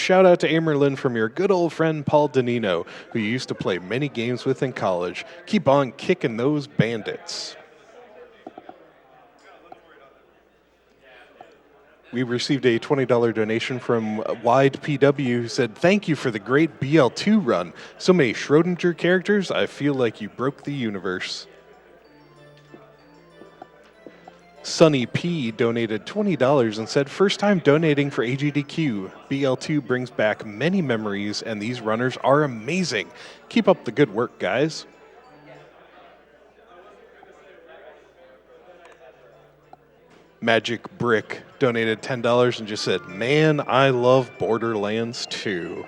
shout out to Amerlin from your good old friend Paul Danino, who you used to play many games with in college. Keep on kicking those bandits. We received a $20 donation from Wide PW, who said, "Thank you for the great BL2 run. So many Schrodinger characters, I feel like you broke the universe." Sunny P donated $20 and said, "First time donating for AGDQ. BL2 brings back many memories, and these runners are amazing. Keep up the good work, guys." Magic Brick donated $10 and just said, "Man, I love Borderlands 2.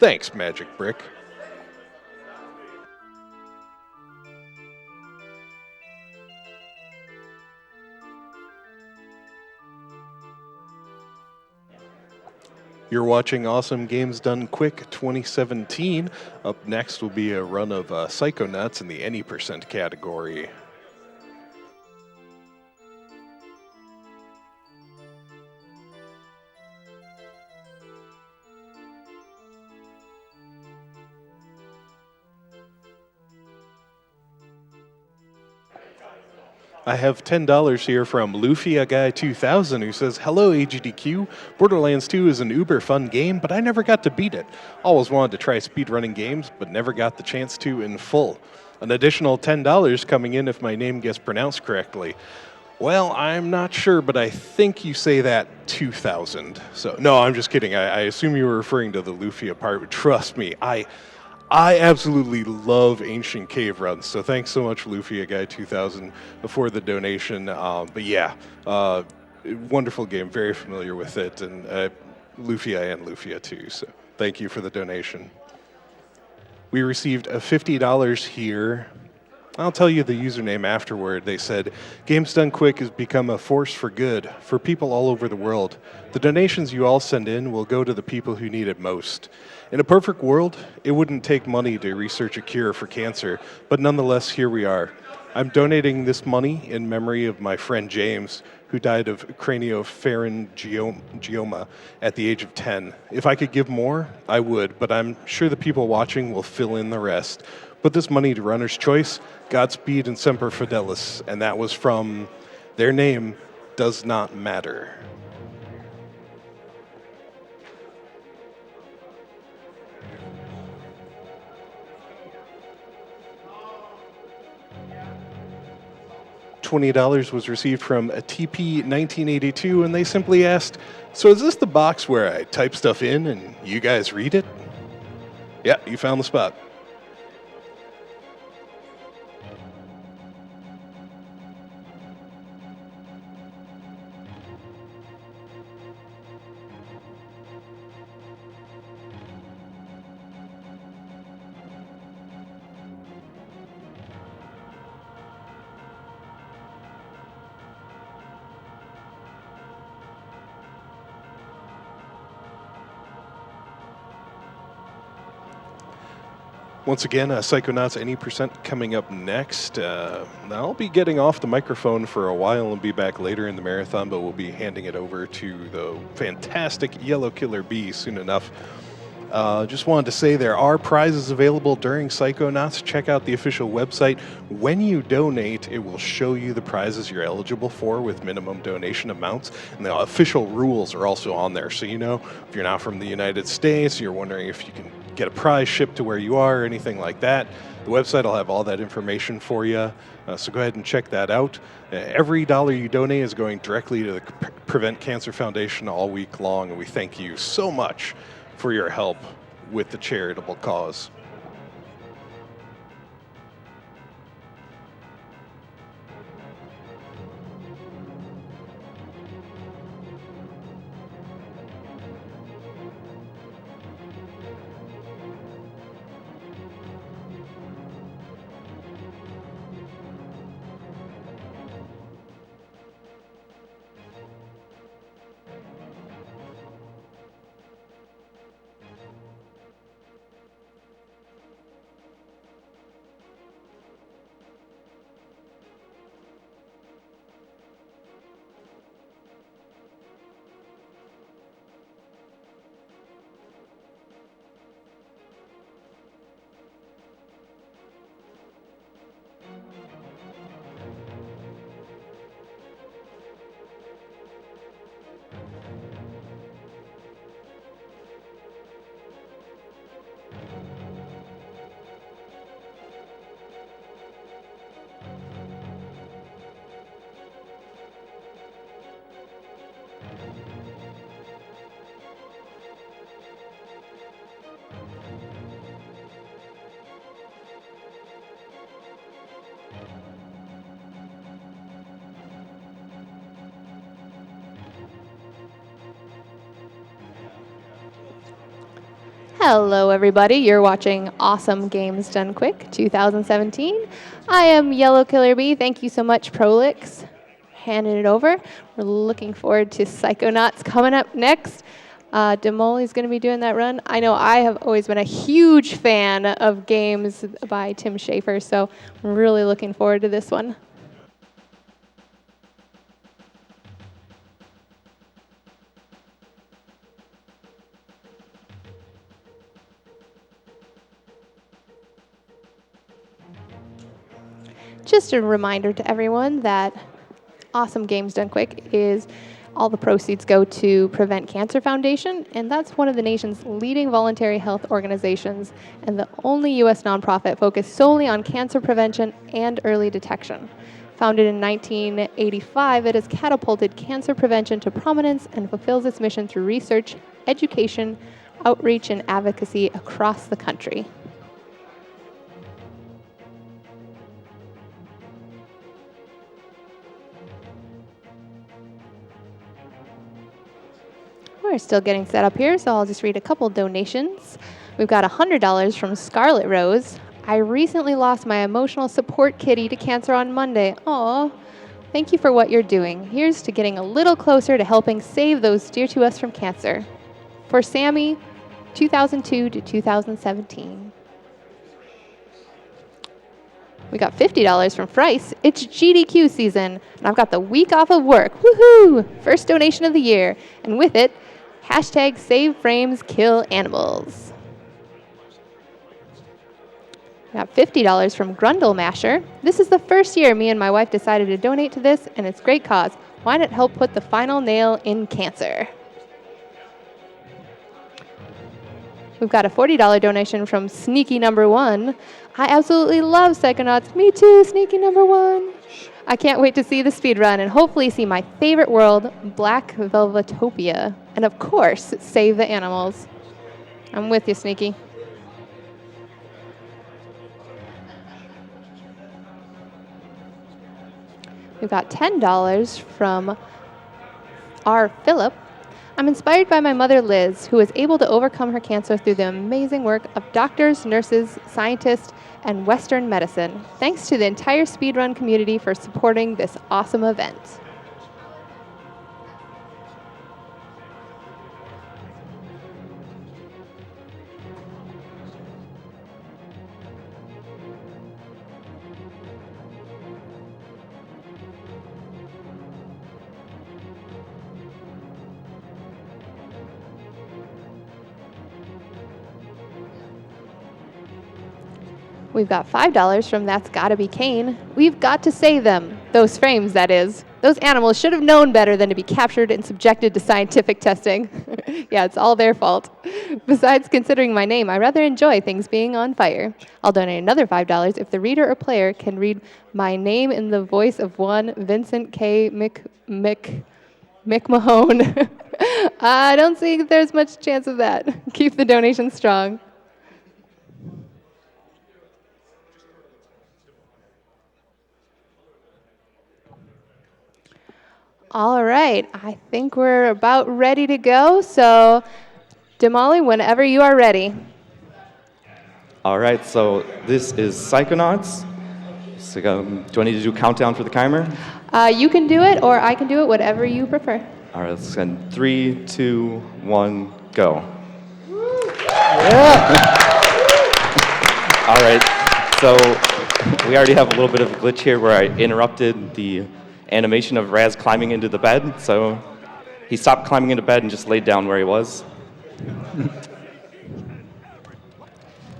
Thanks, Magic Brick. You're watching Awesome Games Done Quick 2017. Up next will be a run of Psychonauts in the Any Percent category. I have $10 here from Lufia Guy 2000, who says, "Hello AGDQ. Borderlands 2 is an uber fun game, but I never got to beat it. Always wanted to try speedrunning games, but never got the chance to in full. An additional $10 coming in if my name gets pronounced correctly." Well, I'm not sure, but I think you say that 2000. So, no, I'm just kidding. I assume you were referring to the Lufia part, but trust me, I absolutely love ancient cave runs, so thanks so much, Lufia Guy 2000, for the donation. But yeah, wonderful game, very familiar with it, and Lufia and Lufia too, so thank you for the donation. We received a $50 here. I'll tell you the username afterward. They said, "Games Done Quick has become a force for good for people all over the world. The donations you all send in will go to the people who need it most. In a perfect world, it wouldn't take money to research a cure for cancer, but nonetheless, here we are. I'm donating this money in memory of my friend James, who died of craniopharyngioma at the age of 10. If I could give more, I would, but I'm sure the people watching will fill in the rest. Put this money to Runner's Choice, Godspeed, and Semper Fidelis," and that was from Their Name Does Not Matter. $20 was received from a TP1982, and they simply asked, "So is this the box where I type stuff in and you guys read it?" Yeah, you found the spot. Once again, Psychonauts Any Percent coming up next. I'll be getting off the microphone for a while and be back later in the marathon, but we'll be handing it over to the fantastic Yellow Killer Bee soon enough. Just wanted to say there are prizes available during Psychonauts. Check out the official website. When you donate, it will show you the prizes you're eligible for with minimum donation amounts. And the official rules are also on there. So, you know, if you're not from the United States, you're wondering if you can get a prize shipped to where you are or anything like that, the website will have all that information for you. So go ahead and check that out. Every dollar you donate is going directly to the Prevent Cancer Foundation all week long, and we thank you so much for your help with the charitable cause. Hello, everybody. You're watching Awesome Games Done Quick 2017. I am Yellow Killer Bee. Thank you so much, Prolix. Handing it over. We're looking forward to Psychonauts coming up next. Demoli is going to be doing that run. I know I have always been a huge fan of games by Tim Schafer, so I'm really looking forward to this one. Just a reminder to everyone that Awesome Games Done Quick is all the proceeds go to Prevent Cancer Foundation, and that's one of the nation's leading voluntary health organizations and the only U.S. nonprofit focused solely on cancer prevention and early detection. Founded in 1985, it has catapulted cancer prevention to prominence and fulfills its mission through research, education, outreach, and advocacy across the country. We're still getting set up here, so I'll just read a couple donations. We've got $100 from Scarlet Rose. I recently lost my emotional support kitty to cancer on Monday. Aw, thank you for what you're doing. Here's to getting a little closer to helping save those dear to us from cancer. For Sammy, 2002 to 2017. We got $50 from Frice. It's GDQ season, and I've got the week off of work. Woohoo! First donation of the year. And with it, hashtag Save Frames Kill Animals. We got $50 from Grundle Masher. This is the first year me and my wife decided to donate to this, and it's a great cause. Why not help put the final nail in cancer? We've got a $40 donation from Sneaky Number One. I absolutely love Psychonauts. Me too, Sneaky Number One. I can't wait to see the speed run and hopefully see my favorite world, Black Velvetopia. And of course, save the animals. I'm with you, Sneaky. We've got $10 from R. Phillip. I'm inspired by my mother, Liz, who was able to overcome her cancer through the amazing work of doctors, nurses, scientists, and Western medicine. Thanks to the entire speedrun community for supporting this awesome event. We've got $5 from That's Gotta Be Kane. We've got to save them. Those frames, that is. Those animals should have known better than to be captured and subjected to scientific testing. Yeah, it's all their fault. Besides considering my name, I rather enjoy things being on fire. I'll donate another $5 if the reader or player can read my name in the voice of one Vincent K. McMahon. I don't think there's much chance of that. Keep the donation strong. All right, I think we're about ready to go. So, Demoli, whenever you are ready. All right, so this is Psychonauts. So, do I need to do a countdown for the timer? You can do it, or I can do it, whatever you prefer. All right, let's send 3, 2, 1, go. Yeah. All right, so we already have a little bit of a glitch here where I interrupted the animation of Raz climbing into the bed. So he stopped climbing into bed and just laid down where he was.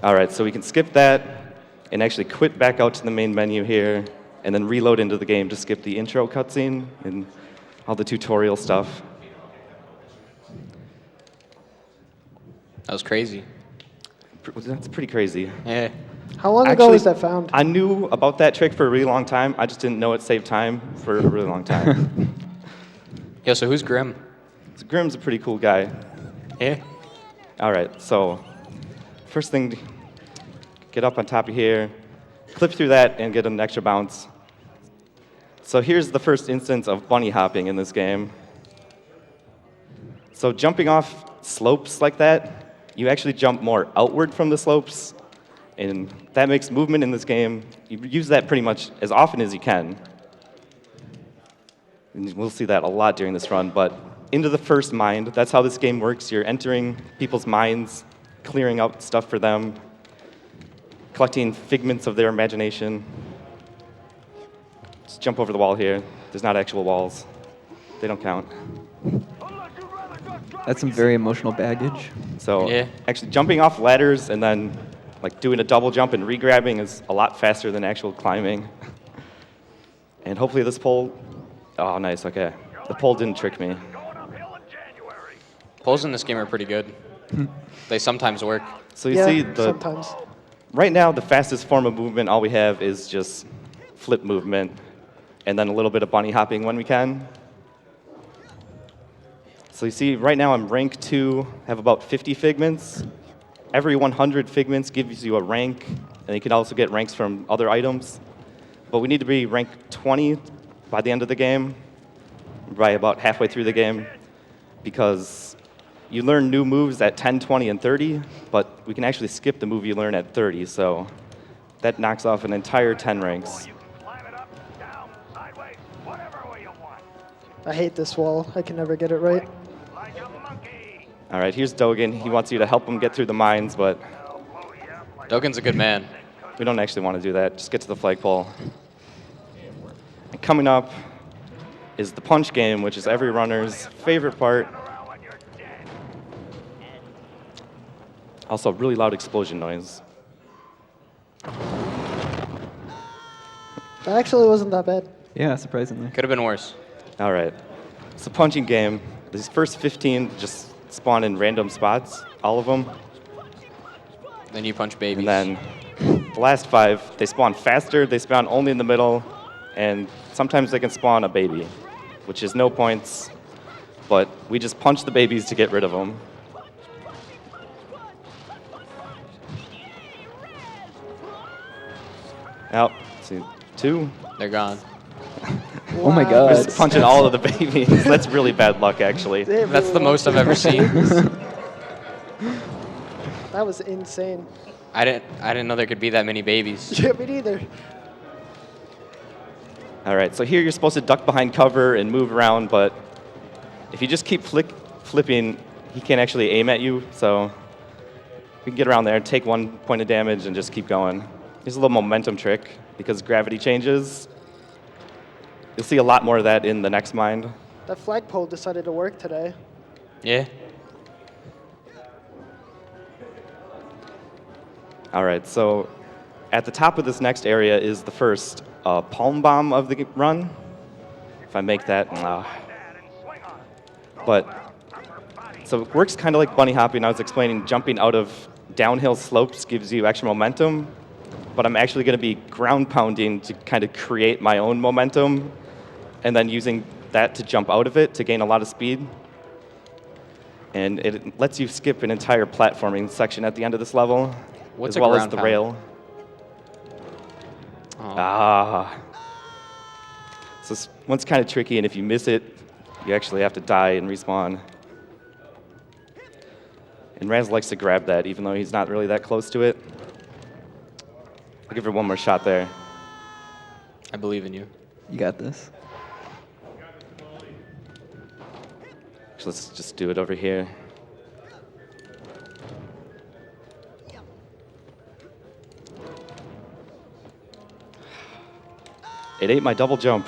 All right, so we can skip that and actually quit back out to the main menu here and then reload into the game to skip the intro cutscene and all the tutorial stuff. That was crazy. That's pretty crazy. Yeah. How long ago was that found? I knew about that trick for a really long time. I just didn't know it saved time for a really long time. Yeah, so who's Grim? So Grim's a pretty cool guy. Yeah. All right, so first thing, get up on top of here, clip through that, and get an extra bounce. So here's the first instance of bunny hopping in this game. So jumping off slopes like that you actually jump more outward from the slopes, and that makes movement in this game. You use that pretty much as often as you can. And we'll see that a lot during this run, but into the first mind, that's how this game works. You're entering people's minds, clearing out stuff for them, collecting figments of their imagination. Just jump over the wall here. There's not actual walls. They don't count. That's some very emotional baggage. So Yeah. actually jumping off ladders and then like doing a double jump and re-grabbing is a lot faster than actual climbing. And hopefully this pole, oh nice, okay. The pole didn't trick me. Poles in this game are pretty good. They sometimes work. So you Yeah, see, sometimes. right now the fastest form of movement all we have is just flip movement and then a little bit of bunny hopping when we can. So you see, right now I'm rank 2, have about 50 figments. Every 100 figments gives you a rank, and you can also get ranks from other items. But we need to be rank 20 by the end of the game, by about halfway through the game, because you learn new moves at 10, 20, and 30, but we can actually skip the move you learn at 30, so that knocks off an entire 10 ranks. I hate this wall. I can never get it right. All right, here's Dogen. He wants you to help him get through the mines, but Dogen's a good man. we don't actually want to do that. Just get to the flagpole. And coming up is the punch game, which is every runner's favorite part. Also, really loud explosion noise. That actually wasn't that bad. Yeah, surprisingly. Could have been worse. All right, it's a punching game. These first 15 just spawn in random spots, all of them. Then you punch babies. And then the last 5, they spawn faster, they spawn only in the middle, and sometimes they can spawn a baby, which is no points, but we just punch the babies to get rid of them. Out, see, 2. They're gone. Oh my Wow. god. Just punching all of the babies. That's really bad luck, actually. They That's really the most I've ever seen. That was insane. I didn't know there could be that many babies. Yeah, me neither. All right, so here you're supposed to duck behind cover and move around, but if you just keep flipping, he can't actually aim at you, so we can get around there, take 1 point of damage, and just keep going. Here's a little momentum trick, because gravity changes. You'll see a lot more of that in the next mine. That flagpole decided to work today. Yeah. All right, so at the top of this next area is the first palm bomb of the run. If I make that, but so it works kind of like bunny hopping. I was explaining jumping out of downhill slopes gives you extra momentum, but I'm actually going to be ground pounding to kind of create my own momentum, and then using that to jump out of it to gain a lot of speed. And it lets you skip an entire platforming section at the end of this level, What's as a well as ground the pound? rail. Oh. So this one's kind of tricky, and if you miss it, you actually have to die and respawn. And Raz likes to grab that, even though he's not really that close to it. I'll give her one more shot there. I believe in you. You got this. So let's just do it over here. It ate my double jump.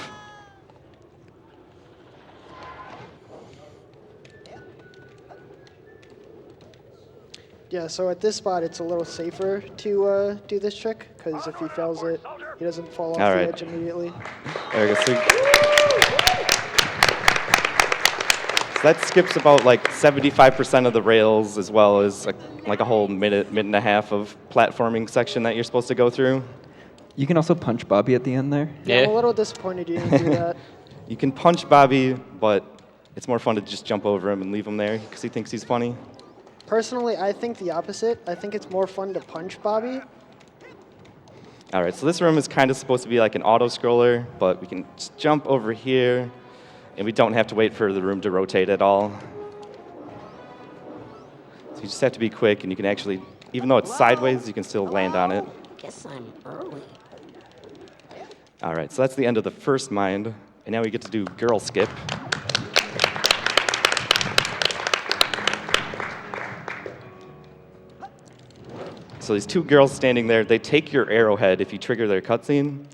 Yeah, so at this spot, it's a little safer to do this trick, because if he fails it, he doesn't fall off All the right. edge immediately. There we go. So that skips about like 75% of the rails, as well as like a whole minute and a half of platforming section that you're supposed to go through. You can also punch Bobby at the end there. Yeah, I'm Yeah. a little disappointed you didn't do that. You can punch Bobby, but it's more fun to just jump over him and leave him there because he thinks he's funny. Personally, I think the opposite. I think it's more fun to punch Bobby. All right, so this room is kind of supposed to be like an auto-scroller, but we can just jump over here, and we don't have to wait for the room to rotate at all. So you just have to be quick, and you can actually, even though it's sideways, you can still land on it. Guess I'm early. All right, so that's the end of the first mind, and now we get to do girl skip. So these two girls standing there, they take your arrowhead if you trigger their cutscene,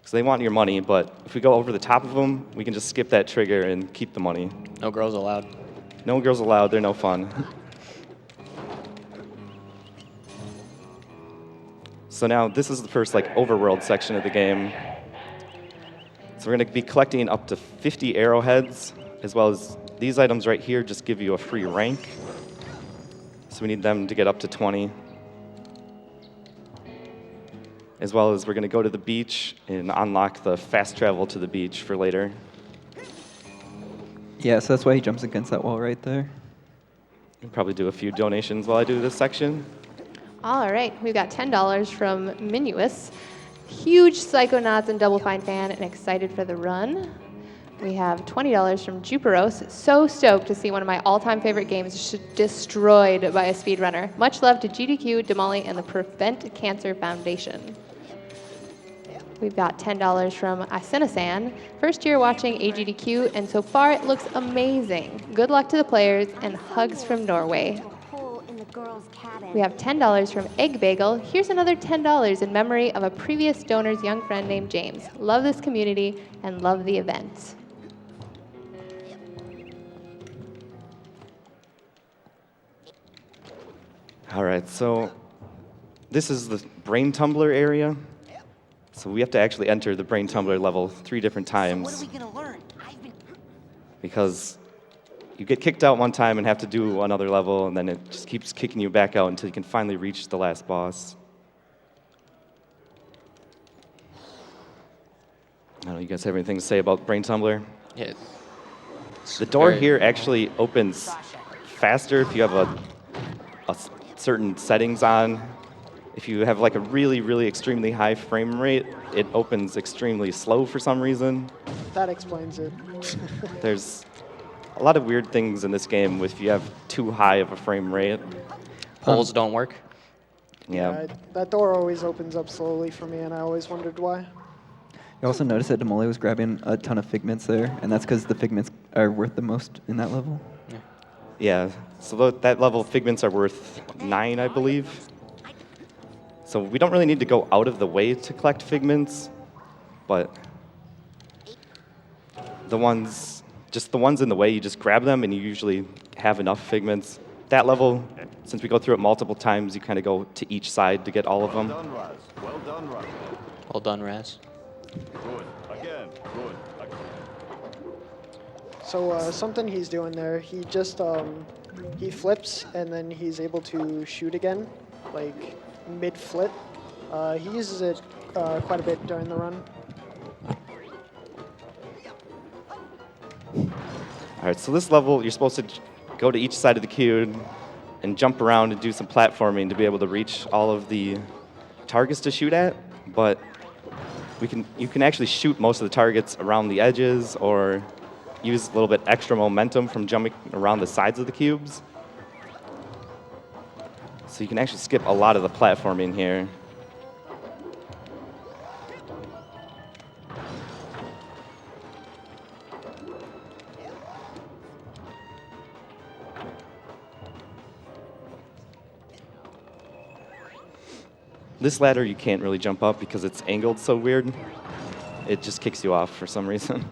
because they want your money, but if we go over the top of them, we can just skip that trigger and keep the money. No girls allowed. No girls allowed, they're no fun. So now this is the first overworld section of the game. So we're going to be collecting up to 50 arrowheads, as well as these items right here just give you a free rank. So we need them to get up to 20. As well as we're going to go to the beach and unlock the fast travel to the beach for later. Yeah, so that's why he jumps against that wall right there. I'll probably do a few donations while I do this section. All right, we've got $10 from Minuous. Huge Psychonauts and Double Fine fan and excited for the run. We have $20 from Juperos. So stoked to see one of my all-time favorite games destroyed by a speedrunner. Much love to GDQ, Demoli, and the Prevent Cancer Foundation. We've got $10 from Asinasan. First year watching AGDQ, and so far it looks amazing. Good luck to the players, and hugs from Norway. We have $10 from Egg Bagel. Here's another $10 in memory of a previous donor's young friend named James. Love this community and love the event. All right, so this is the Brain Tumbler area. So we have to actually enter the Brain Tumbler level 3 different times. What are we gonna learn? Because you get kicked out one time and have to do another level, and then it just keeps kicking you back out until you can finally reach the last boss. I don't know, you guys have anything to say about Brain Tumbler? Yeah. The door here actually opens faster if you have certain settings on. If you have a really, really extremely high frame rate, it opens extremely slow for some reason. That explains it. There's a lot of weird things in this game if you have too high of a frame rate. Poles don't work. Yeah. That door always opens up slowly for me, and I always wondered why. You also noticed that Demoli was grabbing a ton of figments there, and that's because the figments are worth the most in that level. Yeah, so that level figments are worth 9, I believe. So we don't really need to go out of the way to collect figments, but the ones in the way, you just grab them and you usually have enough figments. That level, since we go through it multiple times, you kind of go to each side to get all of them. Well done, Raz. Well done, Raz. Well done, Raz. Good. Again. Good. So something he's doing there, he just he flips and then he's able to shoot again, mid-flip. He uses it quite a bit during the run. All right, so this level, you're supposed to go to each side of the cube and jump around and do some platforming to be able to reach all of the targets to shoot at, but you can actually shoot most of the targets around the edges or use a little bit extra momentum from jumping around the sides of the cubes. So you can actually skip a lot of the platforming here. This ladder you can't really jump up because it's angled so weird. It just kicks you off for some reason.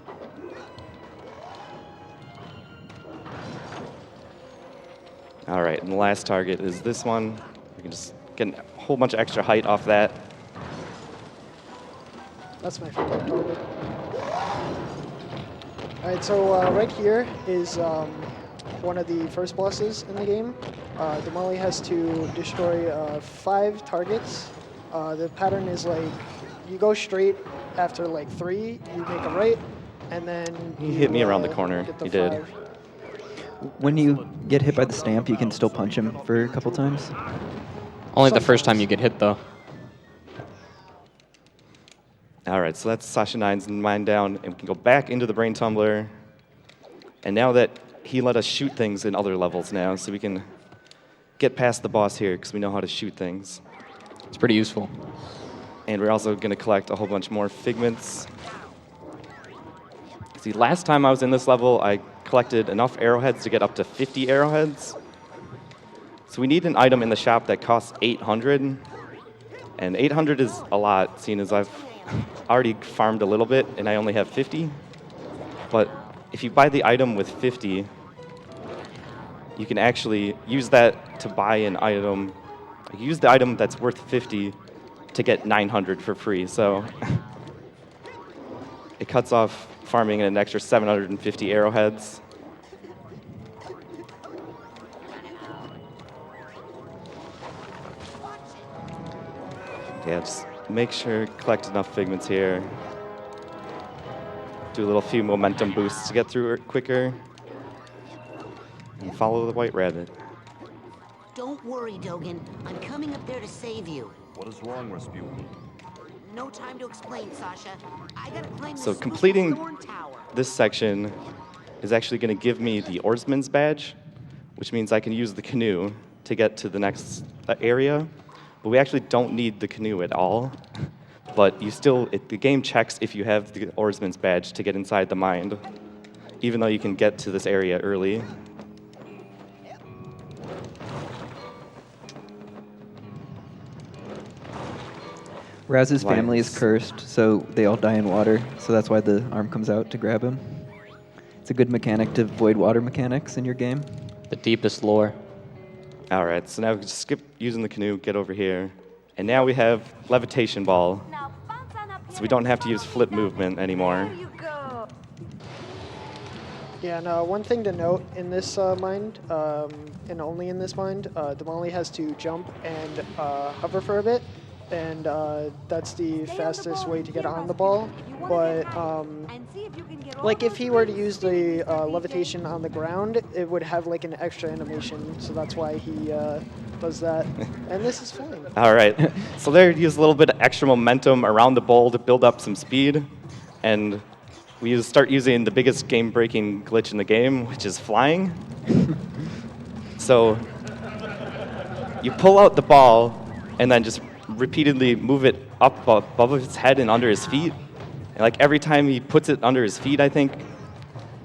All right, and the last target is this one. We can just get a whole bunch of extra height off that. That's my favorite target. All right, so right here is one of the first bosses in the game. Demoli has to destroy 5 targets. The pattern is you go straight after 3, you make a right, and then He hit me around the corner. get the He did. 5. When you get hit by the stamp, you can still punch him for a couple times. Only the first time Sometimes. you get hit, though. All right, so that's Sasha 9's mine down, and we can go back into the Brain Tumbler. And now that he let us shoot things in other levels now, so we can get past the boss here because we know how to shoot things. It's pretty useful. And we're also going to collect a whole bunch more figments. See, last time I was in this level, I collected enough arrowheads to get up to 50 arrowheads. So we need an item in the shop that costs 800. And 800 is a lot, seeing as I've already farmed a little bit and I only have 50. But if you buy the item with 50, you can actually use that to buy an item. Use the item that's worth 50 to get 900 for free. So it cuts off farming an extra 750 arrowheads. Yeah, just make sure collect enough figments here. Do a little few momentum boosts to get through it quicker. And follow the white rabbit. Don't worry, Dogen. I'm coming up there to save you. What is wrong, Rasputin? No time to explain, Sasha. I gotta climb So this completing thorn tower. this section is actually going to give me the oarsman's badge, which means I can use the canoe to get to the next area. But we actually don't need the canoe at all. But you still, the game checks if you have the oarsman's badge to get inside the mine, even though you can get to this area early. Raz's Why family is is- cursed, so they all die in water. So that's why the arm comes out to grab him. It's a good mechanic to avoid water mechanics in your game. The deepest lore. All right, so now we can just skip using the canoe, get over here. And now we have levitation ball, so we don't have to use flip movement anymore. Yeah, and one thing to note in this mind, and only in this mind, demoli has to jump and hover for a bit, and that's the fastest way to get on the ball. But like if he were to use the levitation on the ground, it would have like an extra animation, so that's why he does that. And this is fine. All right, so there, use a little bit of extra momentum around the bowl to build up some speed, and we start using the biggest game-breaking glitch in the game, which is flying. So you pull out the ball and then just repeatedly move it up above his head and under his feet. And like every time he puts it under his feet, I think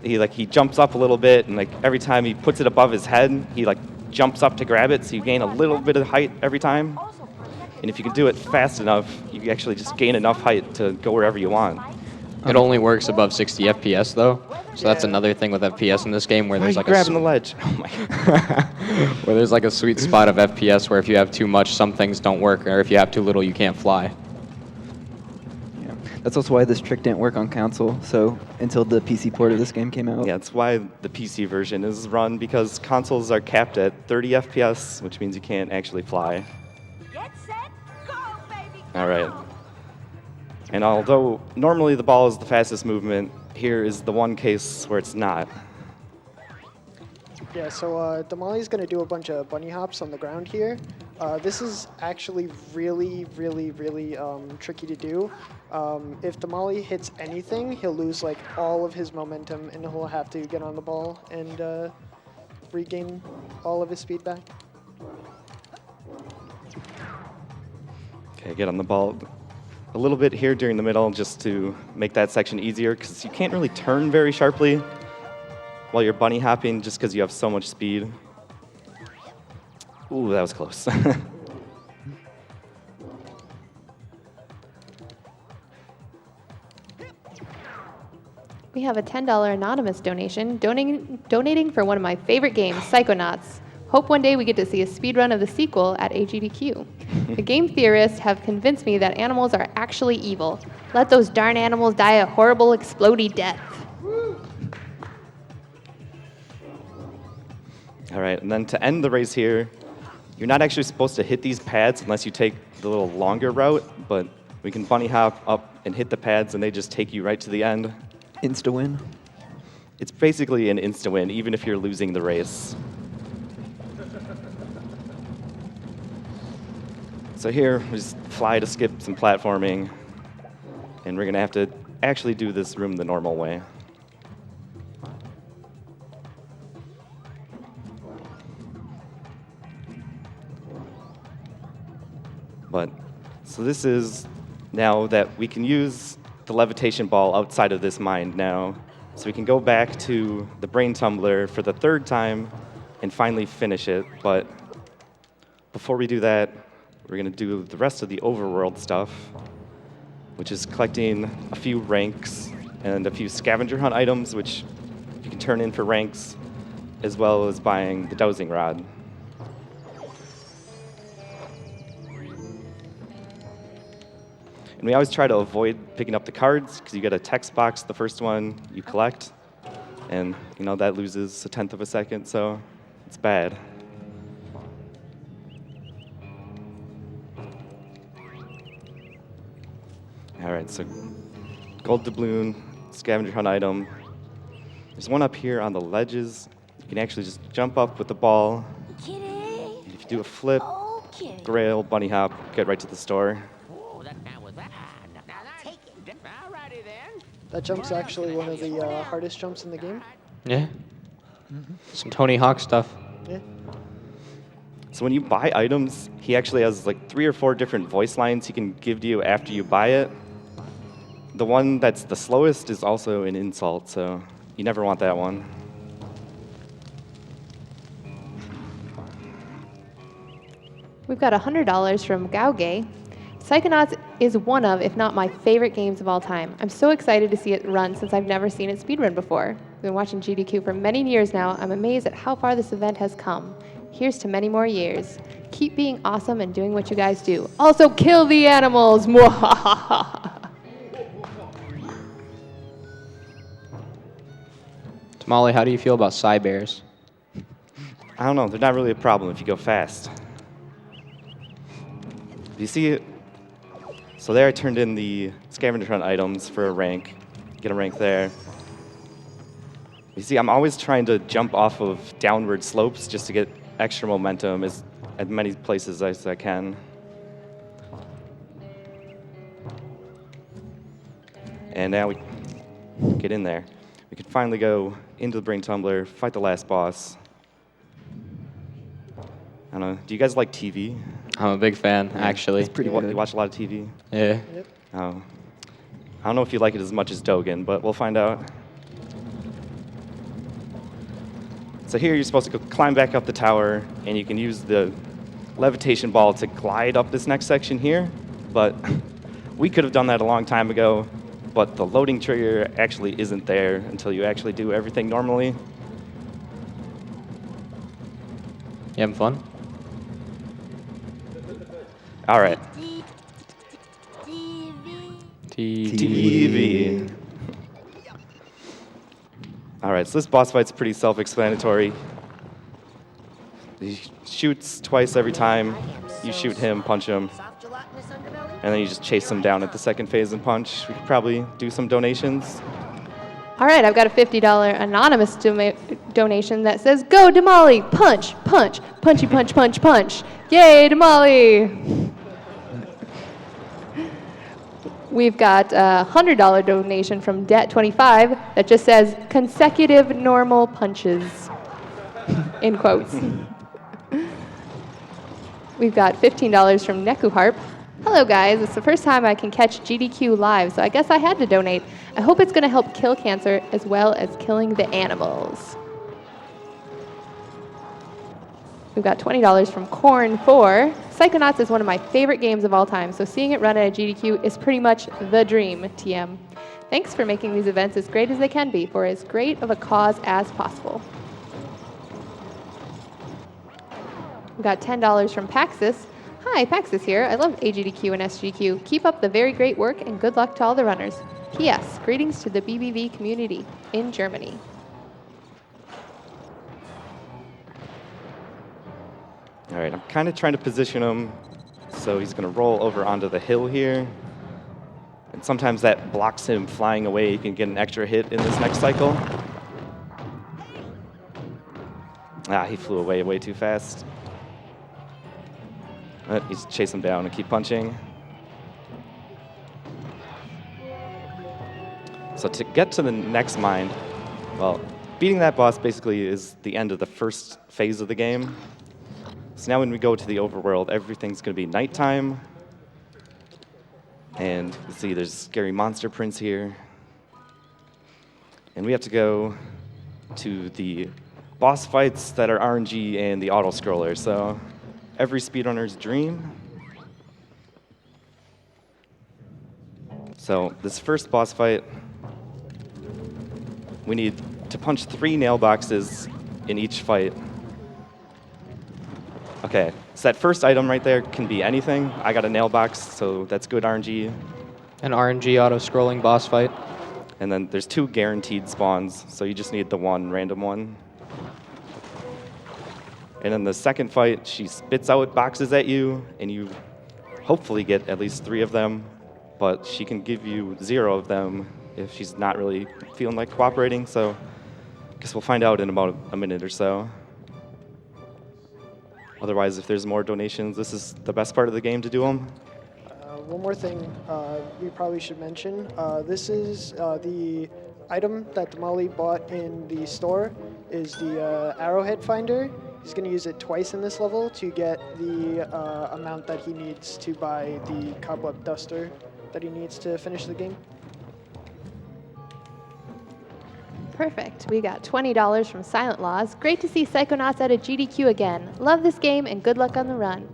he jumps up a little bit, and like every time he puts it above his head, he like jumps up to grab it, so you gain a little bit of height every time. And if you can do it fast enough, you actually just gain enough height to go wherever you want. It only works above 60 FPS though, so that's another thing with FPS in this game where Why are there's you like grabbing the ledge? Oh my God. where there's like a sweet spot of FPS where if you have too much, some things don't work, or if you have too little, you can't fly. Yeah. That's also why this trick didn't work on console. So until the PC port of this game came out. Yeah, that's why the PC version is run, because consoles are capped at 30 FPS, which means you can't actually fly. Get set, go, baby. All right. And although normally the ball is the fastest movement, here is the one case where it's not. Yeah, so demoli's going to do a bunch of bunny hops on the ground here. This is actually really, really, really tricky to do. If demoli hits anything, he'll lose like all of his momentum, and he'll have to get on the ball and regain all of his speed back. Okay, get on the ball a little bit here during the middle just to make that section easier, because you can't really turn very sharply while you're bunny hopping just because you have so much speed. Ooh, that was close. We have a $10 anonymous donation, donating for one of my favorite games, Psychonauts. Hope one day we get to see a speedrun of the sequel at AGDQ. The game theorists have convinced me that animals are actually evil. Let those darn animals die a horrible, explodey death. All right, and then to end the race here, you're not actually supposed to hit these pads unless you take the little longer route, but we can bunny hop up and hit the pads, and they just take you right to the end. Insta-win. It's basically an insta-win, even if you're losing the race. So here, we just fly to skip some platforming, and we're going to have to actually do this room the normal way. But, so this is now that we can use the levitation ball outside of this mine now. So we can go back to the brain tumbler for the 3rd time and finally finish it. But before we do that, we're going to do the rest of the overworld stuff, which is collecting a few ranks and a few scavenger hunt items, which you can turn in for ranks, as well as buying the dowsing rod. And we always try to avoid picking up the cards, because you get a text box the first one you collect, and that loses 1/10 of a second, so it's bad. All right, so gold doubloon, scavenger hunt item. There's one up here on the ledges. You can actually just jump up with the ball. Kitty. And if you do a flip, Oh, kitty. grail, bunny hop, get right to the store. That jump's actually one of the hardest jumps in the game. Yeah. Some Tony Hawk stuff. Yeah. So when you buy items, he actually has like 3 or 4 different voice lines he can give to you after you buy it. The one that's the slowest is also an insult, so you never want that one. We've got $100 from Gauge. Psychonauts is one of, if not my favorite games of all time. I'm so excited to see it run since I've never seen it speedrun before. I've been watching GDQ for many years now. I'm amazed at how far this event has come. Here's to many more years. Keep being awesome and doing what you guys do. Also, kill the animals! Tamale, how do you feel about Psy Bears? I don't know, they're not really a problem if you go fast. You see it? So there I turned in the scavenger hunt items for a rank. Get a rank there. You see, I'm always trying to jump off of downward slopes just to get extra momentum as many places as I can. And now we get in there. We can finally go into the brain tumbler, fight the last boss. I don't know, do you guys like TV? I'm a big fan, actually. It's pretty You good. watch a lot of TV? Yeah. Yep. Oh. I don't know if you like it as much as Dogen, but we'll find out. So here you're supposed to go climb back up the tower, and you can use the levitation ball to glide up this next section here. But we could have done that a long time ago, but the loading trigger actually isn't there until you actually do everything normally. You having fun? All right. TV. TV. All right, so this boss fight's pretty self-explanatory. He shoots twice every time. You shoot him, punch him, Soft gelatinous underbelly? and then you just chase him down at the second phase and punch. We could probably do some donations. All right, I've got a $50 anonymous donation that says, "Go demoli, punch, punch, punchy, punch, punch, punch. Yay, demoli!" We've got a $100 donation from Det25 that just says, "Consecutive normal punches," in quotes. We've got $15 from Nekuharp. "Hello guys, it's the first time I can catch GDQ live, so I guess I had to donate. I hope it's going to help kill cancer as well as killing the animals." We've got $20 from Corn4. Psychonauts is one of my favorite games of all time, so seeing it run at a GDQ is pretty much the dream, TM. Thanks for making these events as great as they can be for as great of a cause as possible. We've got $10 from Paxis. "Hi, Paxis here. I love AGDQ and SGQ. Keep up the very great work and good luck to all the runners. P.S. Greetings to the BBV community in Germany." All right, I'm kind of trying to position him so he's going to roll over onto the hill here. And sometimes that blocks him flying away. You can get an extra hit in this next cycle. Ah, he flew away way too fast. You just chase him down and keep punching. So to get to the next mine, well, beating that boss basically is the end of the first phase of the game. So now when we go to the overworld, everything's going to be nighttime, And let's see, there's scary monster prints here. And we have to go to the boss fights that are RNG and the auto-scroller. So every speedrunner's dream. So this first boss fight, we need to punch 3 nail boxes in each fight. Okay, so that first item right there can be anything. I got a nail box, so that's good RNG. An RNG auto-scrolling boss fight. And then there's 2 guaranteed spawns, so you just need the 1 random one. And in the second fight, she spits out boxes at you, and you hopefully get at least 3 of them, but she can give you 0 of them if she's not really feeling like cooperating, so I guess we'll find out in about a minute or so. Otherwise, if there's more donations, this is the best part of the game to do them. One more thing we probably should mention. This is the item that demoli bought in the store is the arrowhead finder. He's going to use it twice in this level to get the amount that he needs to buy the cobweb duster that he needs to finish the game. Perfect. We got $20 from Silent Laws. Great to see Psychonauts at AGDQ again. Love this game and good luck on the run.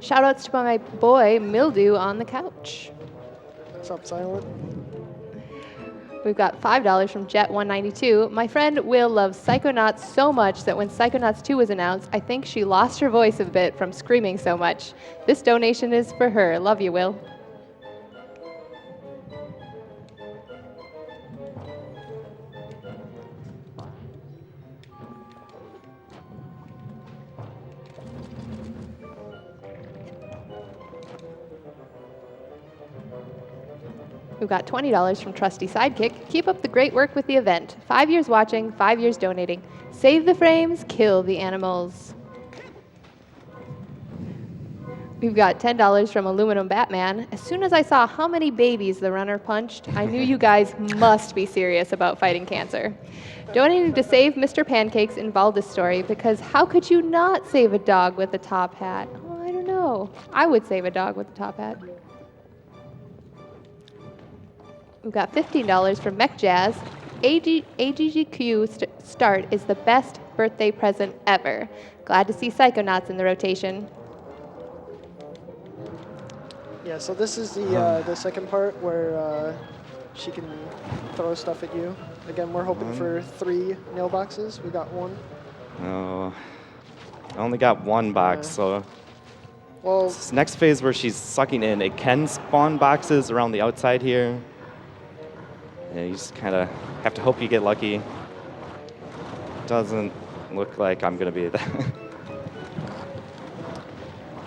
Shoutouts to my boy Mildew on the couch. What's up, Silent? We've got $5 from Jet192. My friend Will loves Psychonauts so much that when Psychonauts 2 was announced, I think she lost her voice a bit from screaming so much. This donation is for her. Love you, Will. We've got $20 from Trusty Sidekick. Keep up the great work with the event. 5 years watching, 5 years donating. Save the frames, kill the animals. We've got $10 from Aluminum Batman. As soon as I saw how many babies the runner punched, I knew you guys must be serious about fighting cancer. Donating to Save Mr. Pancakes involved this story because how could you not save a dog with a top hat? Oh, I don't know. I would save a dog with a top hat. We've got $15 from Mech Jazz. AGDQ start is the best birthday present ever. Glad to see Psychonauts in the rotation. Yeah, so this is the second part where she can throw stuff at you. Again, we're hoping for 3 nail boxes. We got 1. Oh, I only got 1 box, so Well, this next phase where she's sucking in, it can spawn boxes around the outside here. Yeah, you just kind of have to hope you get lucky. Doesn't look like I'm going to be that.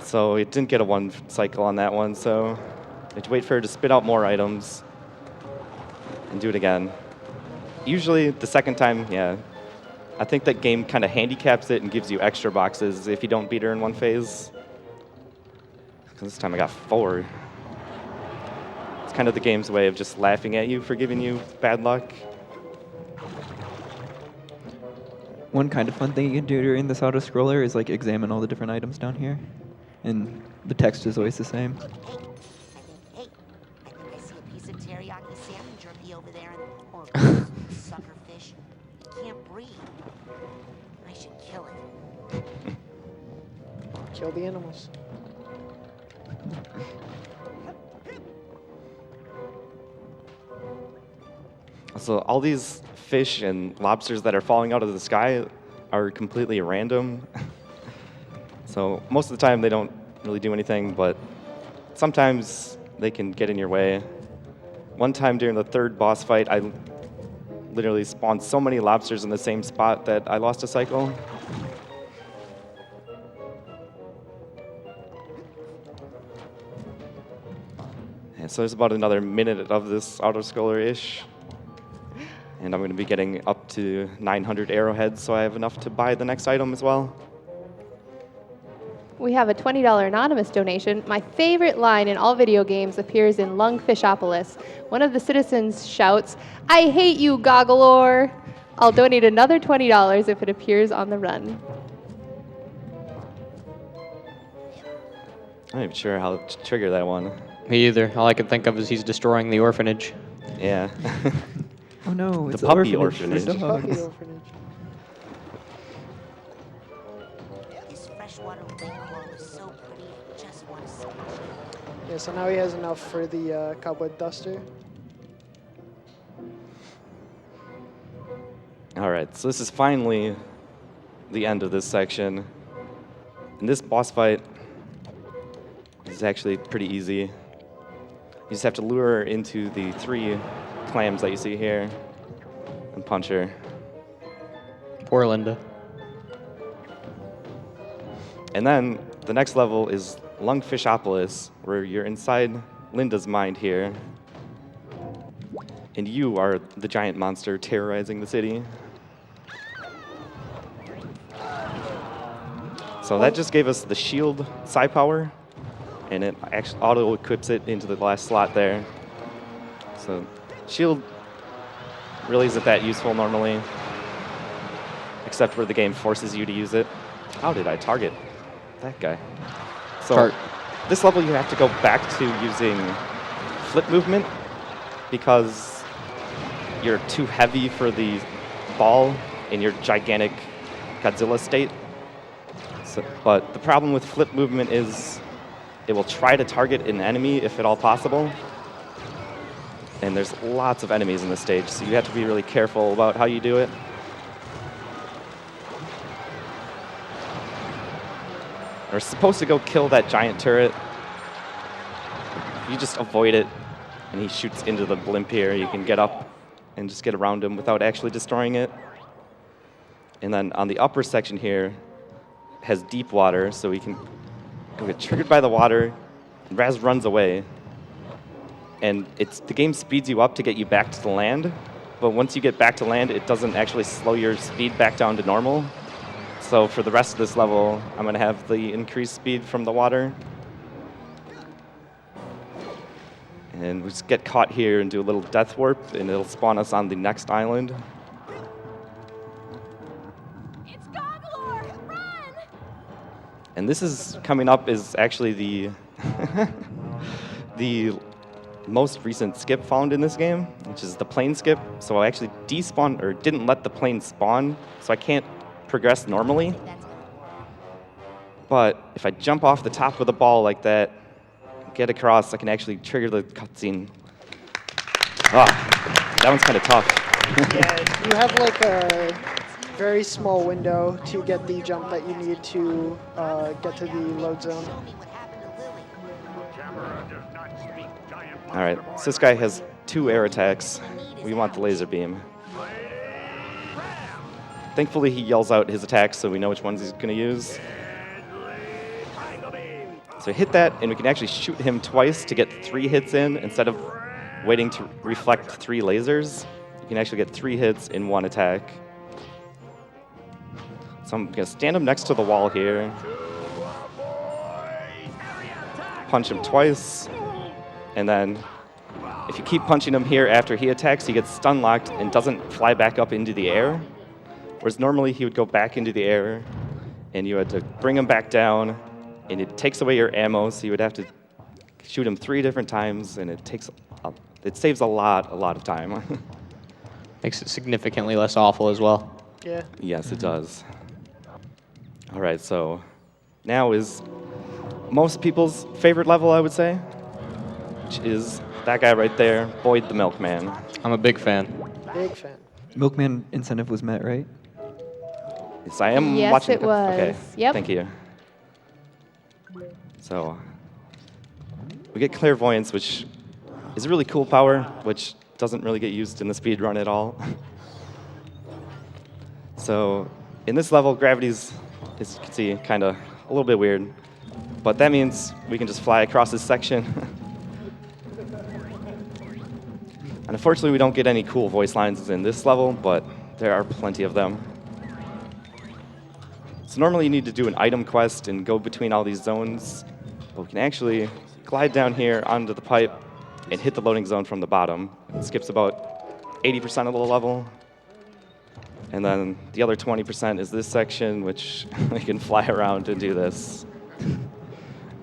So it didn't get a 1 cycle on that one, so I have to wait for her to spit out more items and do it again. Usually the second time, yeah, I think that game kind of handicaps it and gives you extra boxes if you don't beat her in 1 phase. 'Cause this time I got 4. It's kind of the game's way of just laughing at you for giving you bad luck. One kind of fun thing you can do during this auto-scroller is like examine all the different items down here. And the text is always the same. Hey, I think I see a piece of teriyaki salmon jerky over there, or sucker fish. It can't breathe. I should kill it. kill the animals. So all these fish and lobsters that are falling out of the sky are completely random. So most of the time they don't really do anything, but sometimes they can get in your way. One time during the 3rd boss fight, I literally spawned so many lobsters in the same spot that I lost a cycle. And so there's about another minute of this auto-scroller-ish. And I'm going to be getting up to 900 arrowheads, so I have enough to buy the next item as well. We have a $20 anonymous donation. My favorite line in all video games appears in Lungfishopolis. One of the citizens shouts, "I hate you, Gogglor!" I'll donate another $20 if it appears on the run. I'm not even sure how to trigger that one. Me either. All I can think of is he's destroying the orphanage. Yeah. Oh no, The it's puppy an orphanage. for Puppy dogs. orphanage. This freshwater lake coral is so pretty, I just want to smash it. Yeah, so now he has enough for the cobweb duster. All right, so this is finally the end of this section. And this boss fight is actually pretty easy. You just have to lure her into the 3 clams that you see here and punch her. Poor Linda. And then the next level is Lungfishopolis, where you're inside Linda's mind here. And you are the giant monster terrorizing the city. So that just gave us the shield psi power, and it actually auto-equips it into the last slot there. So shield really isn't that useful normally, except where the game forces you to use it. How did I target that guy? So this level you have to go back to using flip movement because you're too heavy for the ball in your gigantic Godzilla state. But the problem with flip movement is it will try to target an enemy if at all possible. And there's lots of enemies in this stage, so you have to be really careful about how you do it. We're supposed to go kill that giant turret. If you just avoid it and he shoots into the blimp here, you can get up and just get around him without actually destroying it. And then on the upper section here, has deep water, so we can get triggered by the water. And Raz runs away, and the game speeds you up to get you back to the land. But once you get back to land, it doesn't actually slow your speed back down to normal. So for the rest of this level, I'm going to have the increased speed from the water. And we just get caught here and do a little death warp, and it'll spawn us on the next island. And this is coming up is actually the the most recent skip found in this game, which is the plane skip. So I actually despawned or didn't let the plane spawn, so I can't progress normally. But if I jump off the top of the ball like that, get across, I can actually trigger the cutscene. Ah, that one's kind of tough. Yeah, you have like a very small window to get the jump that you need to get to the load zone. All right, so this guy has 2 air attacks. We want the laser beam. Thankfully, he yells out his attacks, so we know which ones he's going to use. So hit that, and we can actually shoot him twice to get 3 hits in instead of waiting to reflect 3 lasers. You can actually get 3 hits in 1 attack. So I'm going to stand him next to the wall here. Punch him twice. And then if you keep punching him here after he attacks, he gets stun locked and doesn't fly back up into the air. Whereas normally he would go back into the air, and you had to bring him back down, and it takes away your ammo, so you would have to shoot him 3 different times, and it saves a lot of time. Makes it significantly less awful as well. Yeah. Yes, it does. All right, so now is most people's favorite level, I would say, which is that guy right there, Boyd the Milkman. I'm a big fan. Big fan. Milkman incentive was met, right? Yes, I am Yes, watching. it was. Okay, Yep. thank you. So we get Clairvoyance, which is a really cool power, which doesn't really get used in the speed run at all. So in this level, gravity's, as you can see, kind of a little bit weird. But that means we can just fly across this section. And unfortunately, we don't get any cool voice lines in this level, but there are plenty of them. So normally you need to do an item quest and go between all these zones. But we can actually glide down here onto the pipe and hit the loading zone from the bottom. It skips about 80% of the level. And then the other 20% is this section, which we can fly around and do this.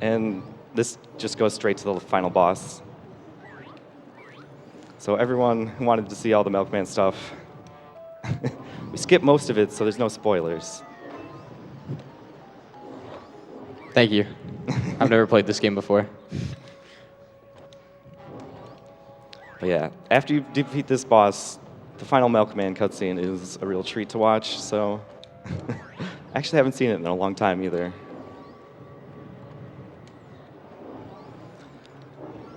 And this just goes straight to the final boss. So everyone who wanted to see all the Milkman stuff, we skipped most of it, so there's no spoilers. Thank you. I've never played this game before. But yeah, after you defeat this boss, the final Milkman cutscene is a real treat to watch, so I actually haven't seen it in a long time either.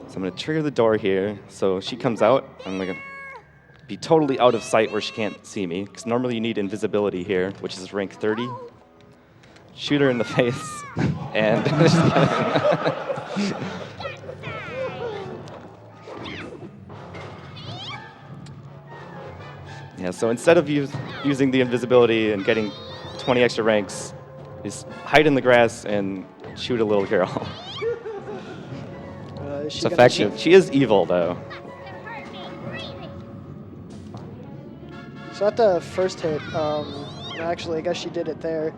So I'm going to trigger the door here, so she comes out. I'm going to be totally out of sight where she can't see me, because normally you need invisibility here, which is rank 30. Shoot her in the face, and yeah, so instead of using the invisibility and getting 20 extra ranks, just hide in the grass and shoot a little girl. Is she It's gonna effective. shoot? She is evil, though. So at the first hit, actually, I guess she did it there.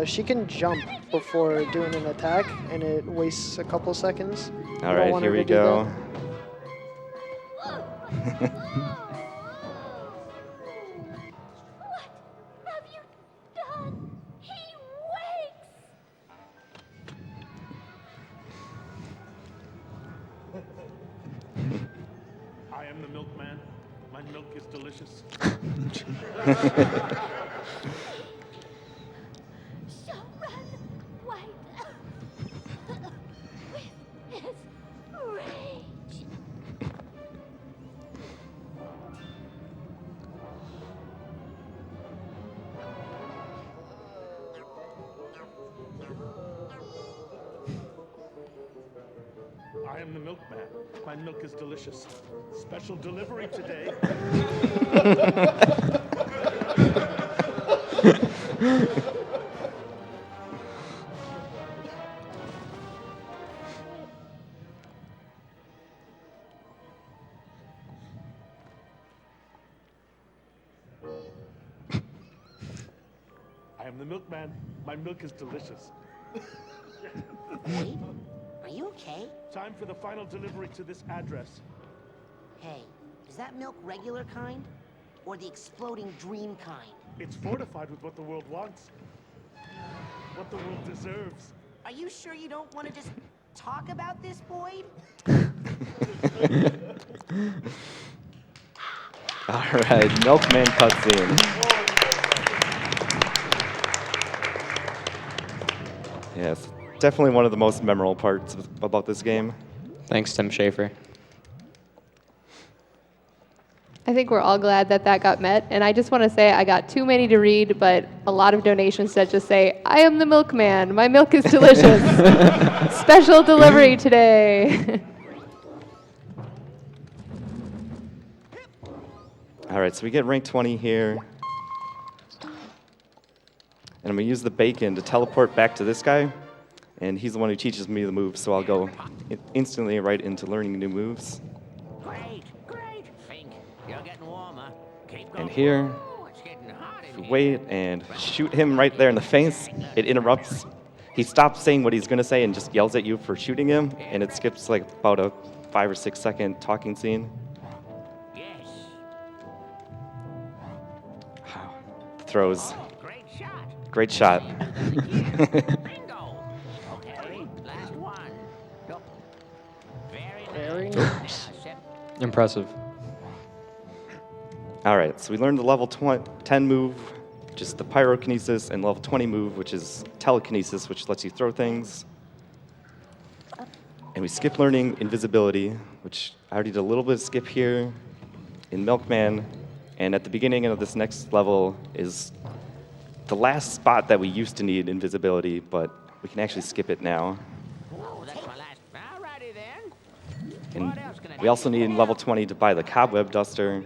She can jump before doing an attack, and it wastes a couple seconds. You All don't right, want here her we to do go. What have you done? He wakes! I am the milkman. My milk is delicious. So run, white, with his rage. I am the milkman. My milk is delicious. Special delivery today. I am the milkman. My milk is delicious. Wait, are you okay? Time for the final delivery to this address. Hey, is that milk regular kind? Or the exploding dream kind? It's fortified with what the world wants. What the world deserves. Are you sure you don't want to just talk about this, Boyd? All right, Milkman cutscene. Yes, definitely one of the most memorable parts about this game. Thanks, Tim Schafer. I think we're all glad that that got met. And I just want to say I got too many to read, but a lot of donations that just say, I am the milkman. My milk is delicious. Special delivery today. All right, so we get rank 20 here. And I'm going to use the bacon to teleport back to this guy. And he's the one who teaches me the moves, so I'll go instantly right into learning new moves. Great, great. Think you're getting warmer. Keep going. And here, Ooh, it's getting hot in if we here. wait and shoot him right there in the face, it interrupts. He stops saying what he's going to say and just yells at you for shooting him. And it skips like about a 5 or 6 second talking scene. Yes. Throws. Great shot. Great shot. Bingo. Okay, last one. Yup. Very nice. Now, Sip. Impressive. All right, so we learned the level 10 move, which is the pyrokinesis, and level 20 move, which is telekinesis, which lets you throw things. And we skip learning invisibility, which I already did a little bit of skip here in Milkman. And at the beginning of this next level is the last spot that we used to need invisibility, but we can actually skip it now. Oh, that's my last. Alrighty then. And What else can I we do? also need in level 20 to buy the cobweb duster,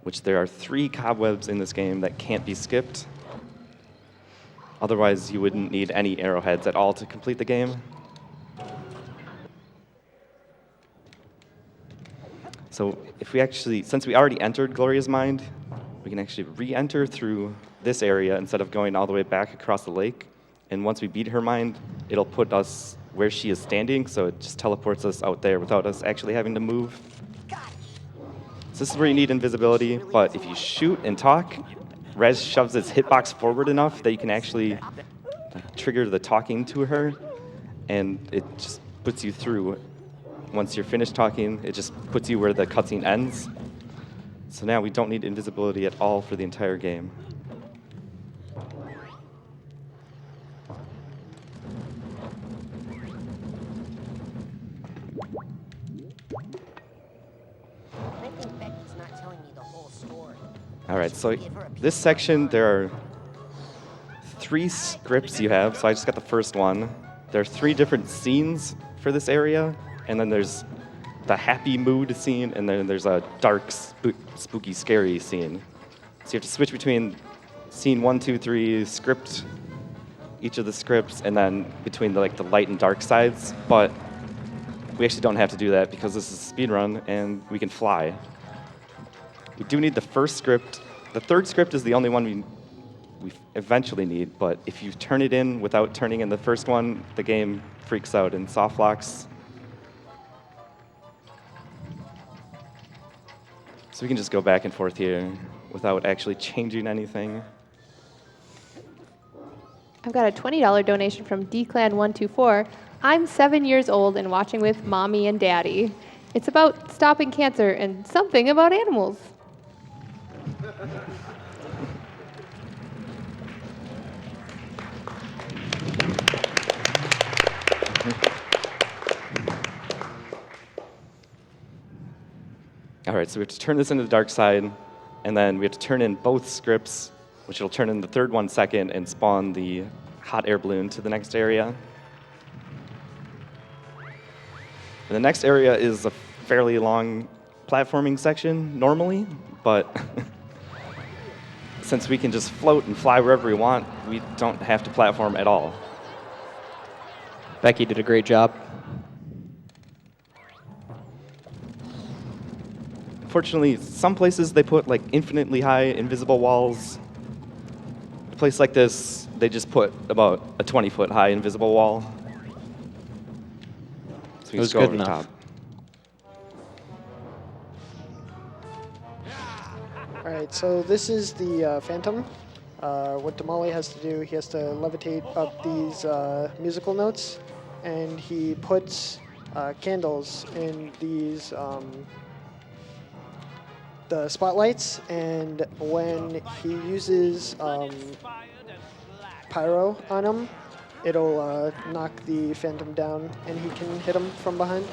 which there are 3 cobwebs in this game that can't be skipped. Otherwise, you wouldn't need any arrowheads at all to complete the game. So if we actually, since we already entered Gloria's Mind, we can actually re-enter through this area instead of going all the way back across the lake. And once we beat her mind, it'll put us where she is standing, so it just teleports us out there without us actually having to move. So this is where you need invisibility, but if you shoot and talk, Rez shoves its hitbox forward enough that you can actually trigger the talking to her, and it just puts you through. Once you're finished talking, it just puts you where the cutscene ends. So now we don't need invisibility at all for the entire game. I think Becky's not telling me the whole story. All right, so this section, there are 3 scripts you have, so I just got the first one. There are 3 different scenes for this area, and then there's the happy mood scene, and then there's a dark, spooky, scary scene. So you have to switch between scene 1, 2, 3, script, each of the scripts, and then between the light and dark sides. But we actually don't have to do that because this is a speedrun, and we can fly. We do need the first script. The third script is the only one we eventually need, but if you turn it in without turning in the first one, the game freaks out and soft locks. So we can just go back and forth here without actually changing anything. I've got a $20 donation from DClan124. I'm 7 years old and watching with mommy and daddy. It's about stopping cancer and something about animals. All right, so we have to turn this into the dark side, and then we have to turn in both scripts, which will turn in the third one second and spawn the hot air balloon to the next area. And the next area is a fairly long platforming section normally, but since we can just float and fly wherever we want, we don't have to platform at all. Becky did a great job. Unfortunately, some places they put infinitely high invisible walls. A place like this, they just put about a 20-foot high invisible wall. So we It was just go good over the enough. top. All right, so this is the Phantom. What Demoli has to do, he has to levitate up these musical notes, and he puts candles in these the spotlights, and when he uses pyro on him, it'll knock the Phantom down, and he can hit him from behind.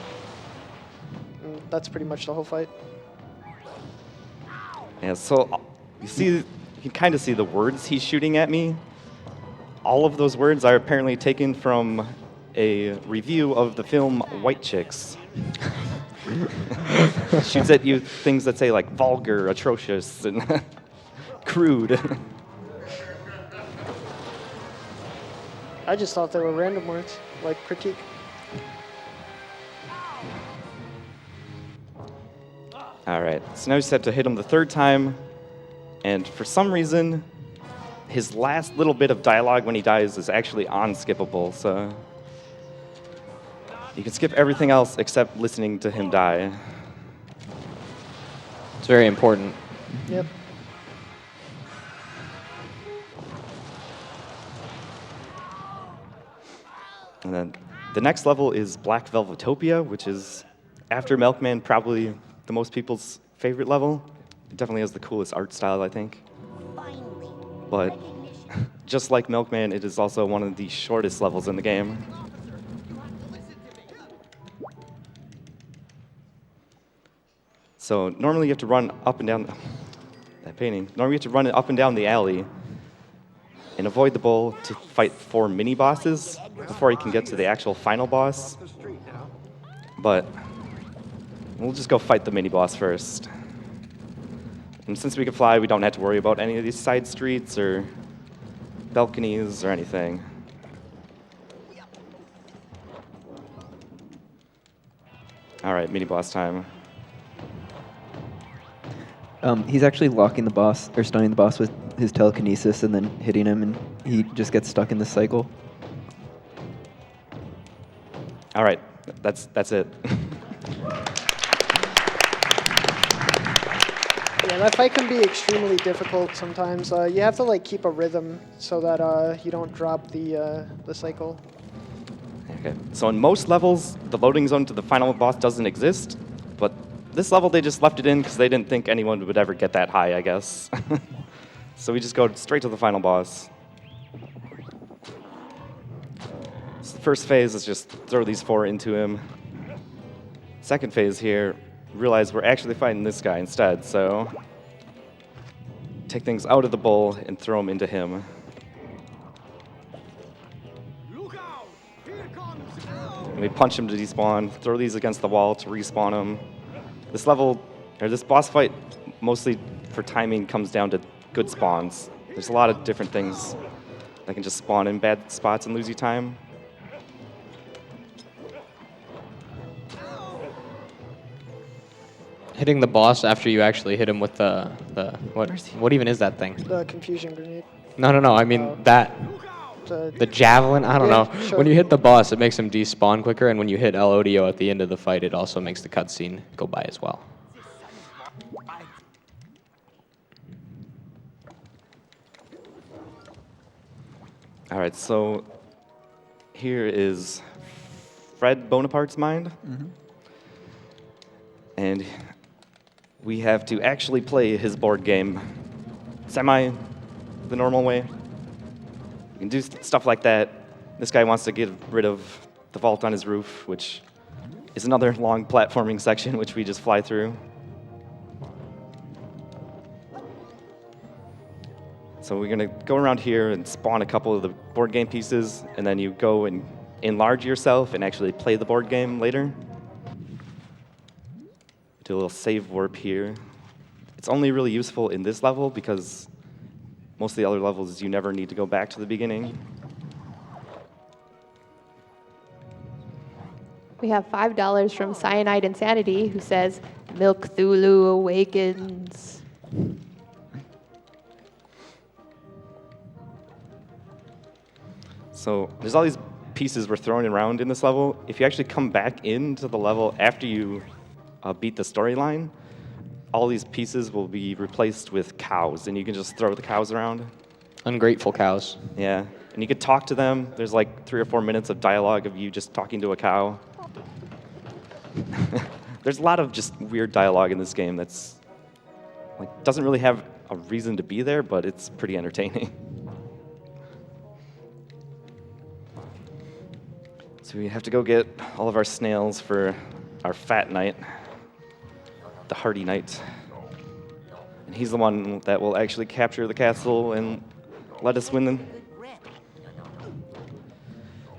And that's pretty much the whole fight. Yeah, so you can kind of see the words he's shooting at me. All of those words are apparently taken from a review of the film White Chicks. Shoots at you things that say vulgar, atrocious, and crude. I just thought they were random words, like critique. All right, so now we just have to hit him the third time, and for some reason, his last little bit of dialogue when he dies is actually unskippable, so you can skip everything else except listening to him die. It's very important. Yep. And then the next level is Black Velvetopia, which is, after Milkman, probably the most people's favorite level. It definitely has the coolest art style, I think. Finally, But recognition. just like Milkman, it is also one of the shortest levels in the game. So normally you have to run up and down that painting. Normally you have to run up and down the alley and avoid the bull to fight 4 mini bosses before you can get to the actual final boss. But we'll just go fight the mini boss first. And since we can fly, we don't have to worry about any of these side streets or balconies or anything. All right, mini boss time. He's actually locking the boss, or stunning the boss with his telekinesis and then hitting him, and he just gets stuck in this cycle. All right, that's it. Yeah, that fight can be extremely difficult sometimes. You have to like keep a rhythm so that you don't drop the cycle. Okay, so in most levels, the loading zone to the final boss doesn't exist, but this level they just left it in because they didn't think anyone would ever get that high, I guess. So we just go straight to the final boss. So the first phase is just throw these 4 into him. Second phase here, realize we're actually fighting this guy instead, so take things out of the bowl and throw them into him. And we punch him to despawn, throw these against the wall to respawn him. This level, or this boss fight, mostly for timing comes down to good spawns. There's a lot of different things that can just spawn in bad spots and lose you time. Hitting the boss after you actually hit him with the what even is that thing? The confusion grenade. No. I mean that the javelin. I don't Yeah, know. sure. When you hit the boss, it makes him despawn quicker, and when you hit LODO at the end of the fight, it also makes the cutscene go by as well. All right, so here is Fred Bonaparte's mind. And we have to actually play his board game semi the normal way. You can do stuff like that. This guy wants to get rid of the vault on his roof, which is another long platforming section, which we just fly through. So we're going to go around here and spawn a couple of the board game pieces, and then you go and enlarge yourself and actually play the board game later. Do a little save warp here. It's only really useful in this level because most of the other levels you never need to go back to the beginning. We have $5 from Cyanide Insanity, who says, Milk Thulu awakens. So there's all these pieces we're throwing around in this level. If you actually come back into the level after you beat the storyline, all these pieces will be replaced with cows, and you can just throw the cows around. Ungrateful cows. Yeah, and you could talk to them. There's like 3 or 4 minutes of dialogue of you just talking to a cow. There's a lot of just weird dialogue in this game that's like doesn't really have a reason to be there, but it's pretty entertaining. So we have to go get all of our snails for our fat knight, the hardy knight. And he's the one that will actually capture the castle and let us win them.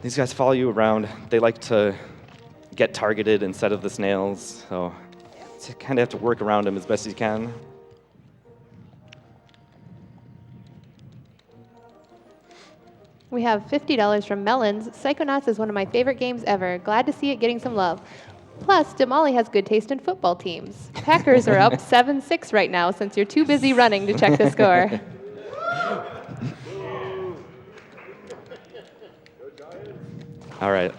These guys follow you around. They like to get targeted instead of the snails, so you kind of have to work around them as best you can. We have $50 from Melons. Psychonauts is one of my favorite games ever. Glad to see it getting some love. Plus, demoli has good taste in football teams. Packers are up 7-6 right now since you're too busy running to check the score. All right,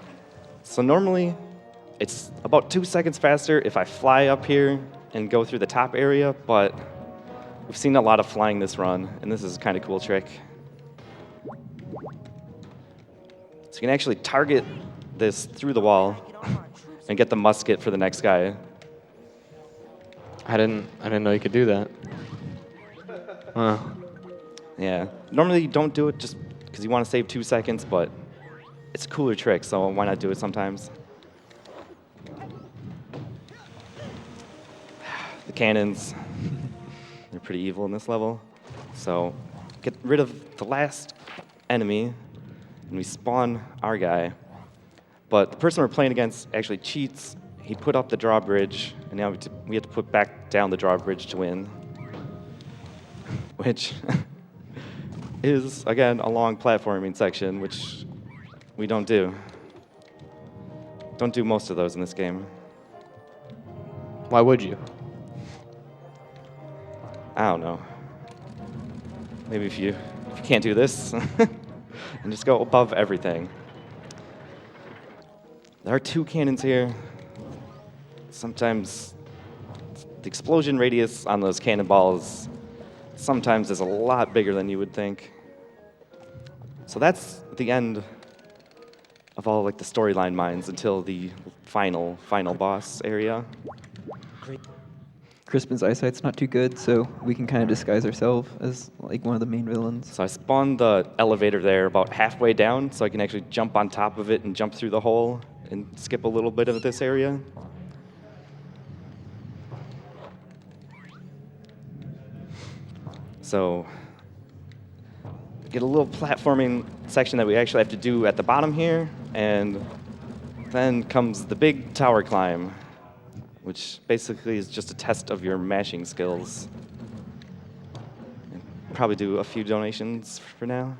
so normally it's about 2 seconds faster if I fly up here and go through the top area, but we've seen a lot of flying this run, and this is a kind of cool trick. So you can actually target this through the wall and get the musket for the next guy. I didn't know you could do that. Huh. Yeah, normally you don't do it just because you want to save 2 seconds, but it's a cooler trick, so why not do it sometimes? The cannons, they're pretty evil in this level. So get rid of the last enemy, and we spawn our guy. But the person we're playing against actually cheats. He put up the drawbridge, and now we have to put back down the drawbridge to win. Which is, again, a long platforming section, which we don't do. Don't do most of those in this game. Why would you? I don't know. Maybe if you can't do this, and just go above everything. There are 2 cannons here. Sometimes the explosion radius on those cannonballs sometimes is a lot bigger than you would think. So that's the end of all like the storyline mines until the final boss area. Crispin's eyesight's not too good, so we can kind of disguise ourselves as like one of the main villains. So I spawned the elevator there about halfway down, so I can actually jump on top of it and jump through the hole and skip a little bit of this area. So get a little platforming section that we actually have to do at the bottom here, and then comes the big tower climb, which basically is just a test of your mashing skills. And probably do a few donations for now.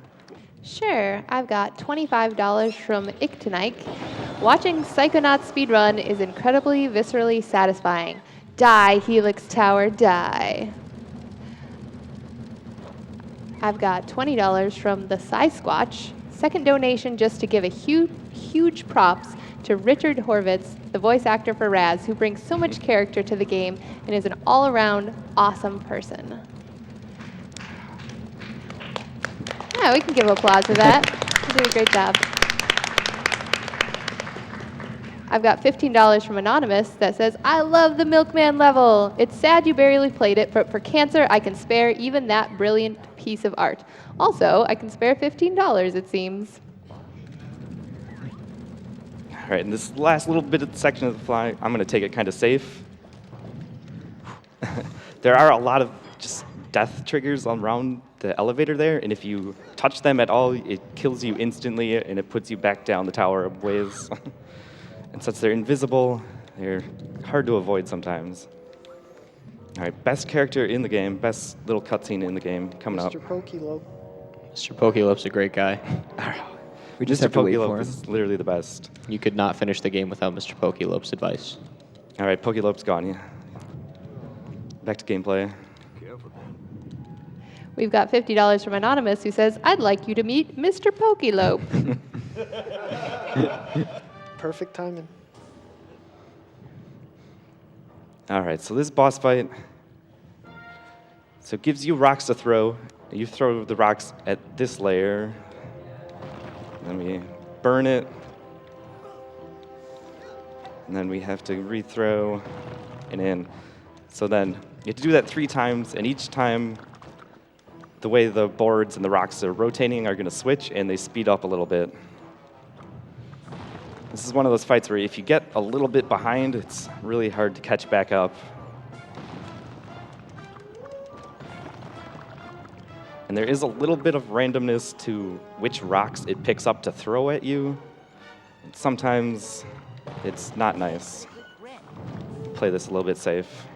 Sure, I've got $25 from Iktenike. Watching Psychonauts speedrun is incredibly viscerally satisfying. Die, Helix Tower, die. I've got $20 from the Squatch. Second donation just to give a huge props to Richard Horvitz, the voice actor for Raz, who brings so much character to the game and is an all-around awesome person. Yeah, we can give applause for that. You did a great job. I've got $15 from Anonymous that says, I love the Milkman level. It's sad you barely played it, but for cancer, I can spare even that brilliant piece of art. Also, I can spare $15, it seems. All right, in this last little bit of the section of the fly, I'm going to take it kind of safe. There are a lot of just death triggers around the elevator there, and if you touch them at all, it kills you instantly, and it puts you back down the tower a ways. And since they're invisible, they're hard to avoid sometimes. All right, best character in the game, best little cutscene in the game coming up. Mr. Pokelope. Mr. Pokelope's a great guy. We just Mr. have to wait for Pokelope him. is literally the best. You could not finish the game without Mr. Pokelope's advice. All right, Pokelope's gone. Yeah. Back to gameplay. We've got $50 from Anonymous who says, I'd like you to meet Mr. Pokelope. Perfect timing. All right, so this boss fight, so it gives you rocks to throw. You throw the rocks at this layer. Then we burn it. And then we have to rethrow and in. So then you have to do that 3 times, and each time the way the boards and the rocks are rotating are going to switch, and they speed up a little bit. This is one of those fights where if you get a little bit behind, it's really hard to catch back up. And there is a little bit of randomness to which rocks it picks up to throw at you. And sometimes it's not nice. Play this a little bit safe.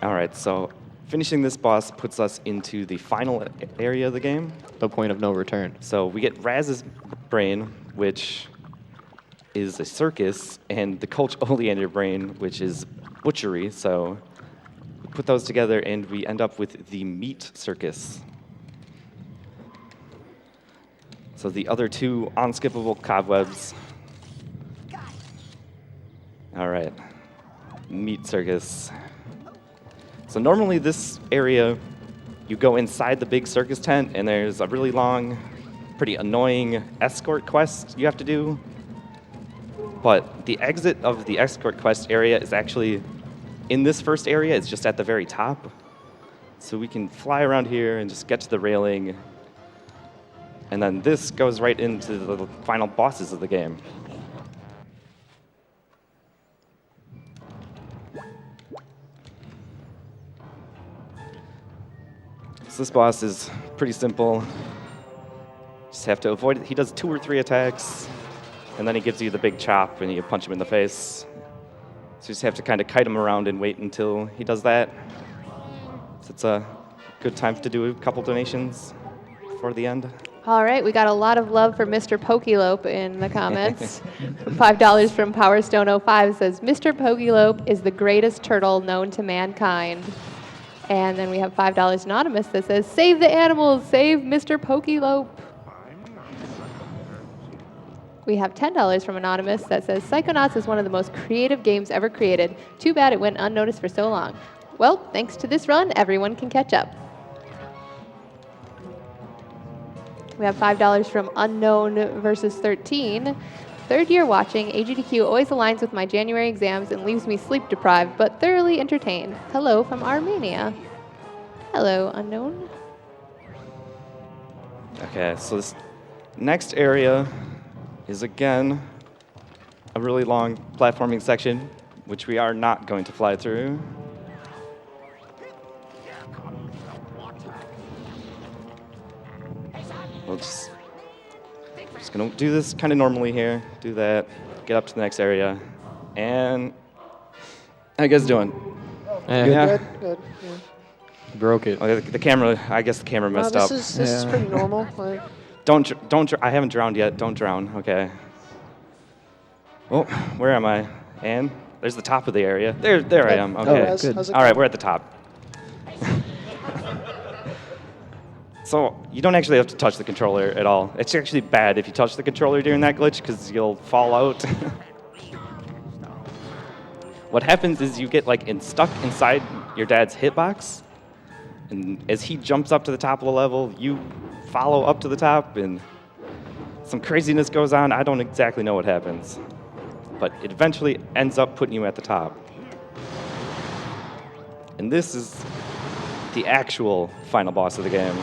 All right, so finishing this boss puts us into the final area of the game. The point of no return. So we get Raz's brain, which is a circus, and the Colch Oleander brain, which is butchery. So we put those together, and we end up with the meat circus. So the other 2 unskippable cobwebs. All right, meat circus. So normally this area, you go inside the big circus tent, and there's a really long, pretty annoying escort quest you have to do. But the exit of the escort quest area is actually in this first area. It's just at the very top. So we can fly around here and just get to the railing. And then this goes right into the final bosses of the game. So this boss is pretty simple. Just have to avoid it. He does 2 or 3 attacks, and then he gives you the big chop, and you punch him in the face. So you just have to kind of kite him around and wait until he does that. So it's a good time to do a couple donations before the end. All right, we got a lot of love for Mr. Pokelope in the comments. $5 from PowerStone05 says, Mr. Pokelope is the greatest turtle known to mankind. And then we have $5 Anonymous that says, save the animals, save Mr. Pokelope. We have $10 from Anonymous that says, Psychonauts is one of the most creative games ever created. Too bad it went unnoticed for so long. Well, thanks to this run, everyone can catch up. We have $5 from Unknown versus 13. Third year watching, AGDQ always aligns with my January exams and leaves me sleep deprived, but thoroughly entertained. Hello from Armenia. Hello, Unknown. Okay, so this next area is again a really long platforming section, which we are not going to fly through. We'll just gonna do this kind of normally here. Do that. Get up to the next area, and how you guys doing? Yeah. Good. Yeah. Broke it. Okay, the camera. I guess the camera messed up. This is pretty normal. Don't. I haven't drowned yet. Don't drown. Okay. Oh, where am I? And there's the top of the area. There I am. Okay. Good. All right, we're at the top. So you don't actually have to touch the controller at all. It's actually bad if you touch the controller during that glitch because you'll fall out. What happens is you get stuck inside your dad's hitbox, and as he jumps up to the top of the level, you follow up to the top, and some craziness goes on. I don't exactly know what happens, but it eventually ends up putting you at the top. And this is the actual final boss of the game.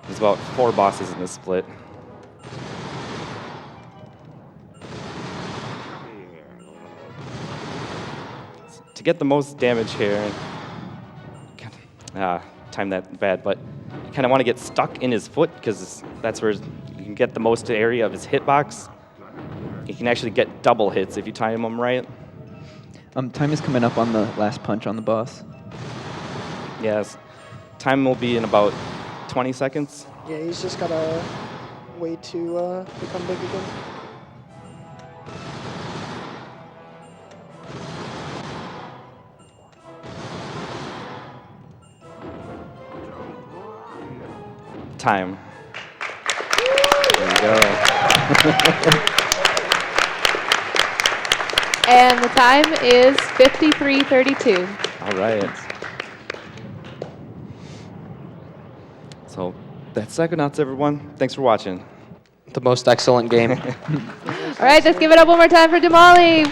There's about 4 bosses in this split. To get the most damage here, time that bad, but you kind of want to get stuck in his foot because that's where you can get the most area of his hitbox. You can actually get double hits if you time them right. Time is coming up on the last punch on the boss. Yes. Time will be in about 20 seconds. Yeah, he's just gotta wait to become big again. Time. There we go. And the time is 53:32. All right. So that's Psychonauts, everyone. Thanks for watching. The most excellent game. All right, let's give it up one more time for demoli.